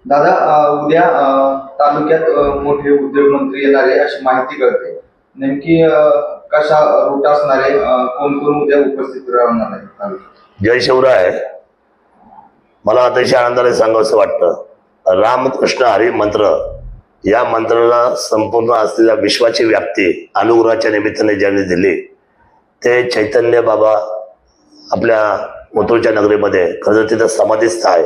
दादा उद्या तालुक्यात मोठे उद्योग मंत्री येणार आहे अशी माहिती कळते। नेमकी कशा रूट असणार आहे, कोण कोण उद्या उपस्थित राहणार आहे? जय शिवराय। मला अतिशय आनंदाने सांगावंसं वाटतं, रामकृष्ण हरी मंत्र या मंत्राला संपूर्ण असलेल्या विश्वाची व्याप्ती अनुग्रहाच्या निमित्ताने ज्यांनी दिली ते चैतन्य बाबा आपल्या ओतूरच्या नगरीमध्ये खरं तिथं समाधीस्थ आहे।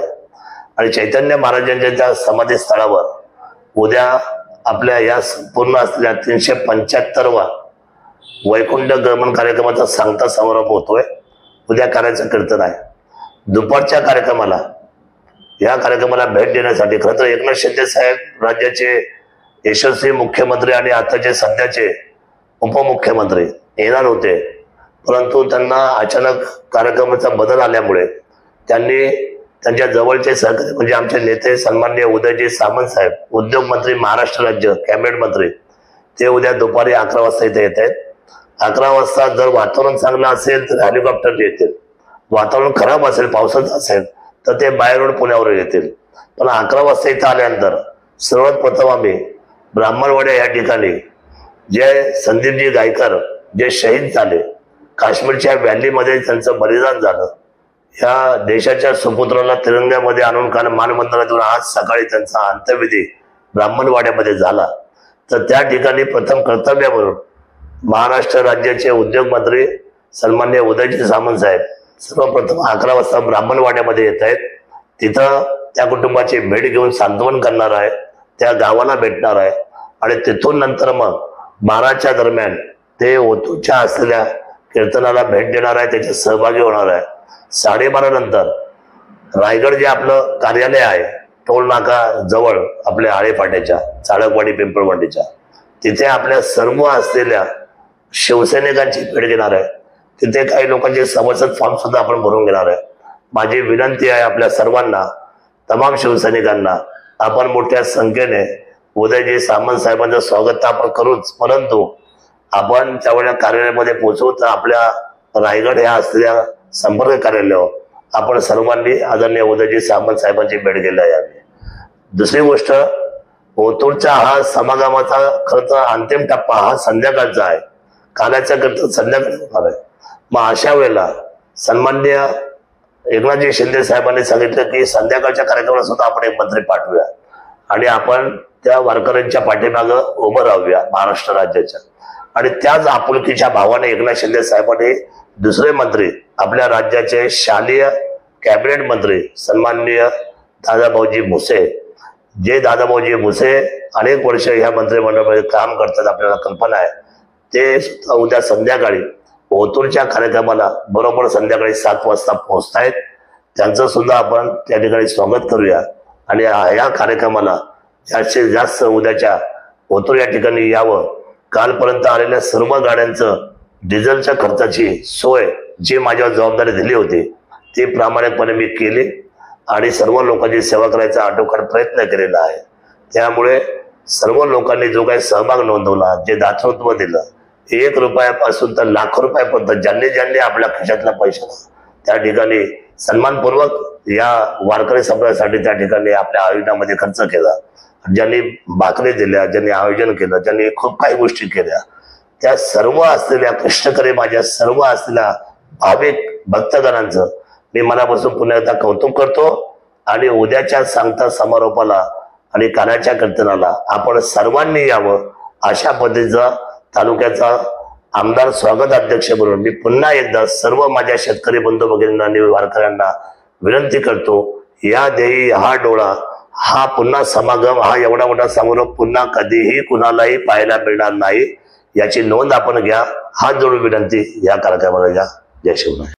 आणि चैतन्य महाराजांच्या त्या समाधी स्थळावर उद्या आपल्या या संपूर्ण असलेल्या 375वा वैकुंठ गमन कार्यक्रमाचा सांगता समारोप होतोय। उद्या करायचं कीर्तन आहे। दुपारच्या कार्यक्रमाला या कार्यक्रमाला भेट देण्यासाठी खरं तर एकनाथ शिंदे साहेब राज्याचे यशस्वी मुख्यमंत्री आणि आताचे सध्याचे उपमुख्यमंत्री येणार होते, परंतु त्यांना अचानक कार्यक्रमाचा बदल आल्यामुळे त्यांनी त्यांच्या जवळचे सहकारी म्हणजे आमचे नेते सन्माननीय उदयजी सामंत साहेब, उद्योग मंत्री, महाराष्ट्र राज्य कॅबिनेट मंत्री, ते उद्या दुपारी 11 वाजता इथे येत आहेत। 11 वाजता जर वातावरण चांगलं असेल तर हेलिकॉप्टर येतील, वातावरण खराब असेल पावसाचं असेल तर ते बाय रोड पुण्यावर येतील। पण 11 वाजता इथं आल्यानंतर सर्वात प्रथम आम्ही ब्राह्मणवाड्या या ठिकाणी जे संदीपजी गायकर जे शहीद झाले, काश्मीरच्या व्हॅलीमध्ये त्यांचं बलिदान झालं, या देशाच्या सुपुत्राला तिरंग्यामध्ये आणून काल मानमंदिरातून आज सकाळी त्यांचा अंत्यविधी ब्राह्मणवाड्यामध्ये झाला। तर त्या ठिकाणी प्रथम कर्तव्य म्हणून महाराष्ट्र राज्याचे उद्योग मंत्री सन्माननीय उदयजी सामंत साहेब सर्वप्रथम 11 वाजता ब्राह्मणवाड्यामध्ये येत आहेत। तिथं त्या कुटुंबाची भेट घेऊन सांत्वन करणार आहे, त्या गावाला भेटणार आहे आणि तिथून नंतर मग 12च्या दरम्यान ते ओतूरच्या असलेल्या कीर्तनाला भेट देणार आहे, त्याच्यात सहभागी होणार आहे। 12:30 नंतर रायगड जे आपलं कार्यालय आहे टोल नाका जवळ आपल्या आळेफाट्याच्या चाळकवाडी पिंपळवाडीच्या तिथे आपल्या सर्व असलेल्या शिवसैनिकांची भेट घेणार आहे। तिथे काही लोकांचे सभासद फॉर्म सुद्धा आपण भरून घेणार आहे। माझी विनंती आहे आपल्या सर्वांना, तमाम शिवसैनिकांना, आपण मोठ्या संख्येने उदयजी सामंत साहेबांचं स्वागत आपण करूच, परंतु आपण त्यावेळेला कार्यालयामध्ये पोहोचू तर आपल्या रायगड ह्या असलेल्या संपर्क कार्यालयावर आपण सर्वांनी आदरणीय उदयजी सामंत साहेबांची भेट घ्यायला यावी। दुसरी गोष्ट, ओतूरचा हा समागमाचा खरं तर अंतिम टप्पा हा संध्याकाळचा आहे, कालाच्या करता संध्याकाळी होणार आहे। मग अशा वेळेला सन्माननीय एकनाथजी शिंदे साहेबांनी सांगितलं की संध्याकाळच्या कार्यक्रमाला सुद्धा आपण एक मंत्री पाठवूया आणि आपण त्या वारकऱ्यांच्या पाठीमागं उभं राहूया महाराष्ट्र राज्याच्या। आणि त्याच आपुलकीच्या भावाने एकनाथ शिंदे साहेबांनी दुसरे मंत्री आपल्या राज्याचे शालेय कॅबिनेट मंत्री सन्माननीय दादाभाऊजी भुसे, जे दादाभाऊजी भुसे अनेक वर्ष ह्या मंत्रिमंडळामध्ये काम करतात, आपल्याला कल्पना आहे, ते उद्या संध्याकाळी ओतूरच्या कार्यक्रमाला बरोबर संध्याकाळी 7 वाजता पोहोचतायत। त्यांचं सुद्धा आपण त्या ठिकाणी स्वागत करूया आणि या कार्यक्रमाला जास्तीत जास्त उद्याच्या ओतूर या ठिकाणी यावं। कालपर्यंत आलेल्या सर्व गाड्यांचं डिझेलच्या खर्चाची सोय जी माझ्यावर जबाबदारी दिली होती ती प्रामाणिकपणे मी केली आणि सर्व लोकांची सेवा करायचा आटोकाट प्रयत्न केलेला आहे। त्यामुळे सर्व लोकांनी जो काही सहभाग नोंदवला, जे दातृत्व दिलं, 1 रुपयापासून तर लाखो रुपयापर्यंत ज्यांनी ज्यांनी आपल्या खिशातला पैसा त्या ठिकाणी सन्मानपूर्वक या वारकरी संप्रदायासाठी त्या ठिकाणी आपल्या आयोजनामध्ये खर्च केला, ज्यांनी भाकरी दिल्या, ज्यांनी आयोजन केलं, ज्यांनी खूप काही गोष्टी केल्या, त्या सर्व असलेल्या कष्टकरी माझ्या सर्व असलेल्या भाविक भक्तगणांचं मी मनापासून पुन्हा एकदा कौतुक करतो। आणि उद्याच्या सांगता समारोपाला आणि कानाच्या कीर्तनाला आपण सर्वांनी यावं अशा पद्धतीचा तालुक्याचा आमदार स्वागत अध्यक्ष म्हणून मी पुन्हा एकदा सर्व माझ्या शेतकरी बंधू भगिनींना आणि वारकऱ्यांना विनंती करतो, या देही हा डोळा, हा पुन्हा समागम, हा एवढा मोठा समारोप पुन्हा कधीही कुणालाही पाहायला मिळणार नाही, याची नोंद आपण घ्या। हात जोडून विनंती या कार्यक्रमाला घ्या। जय शिवराय।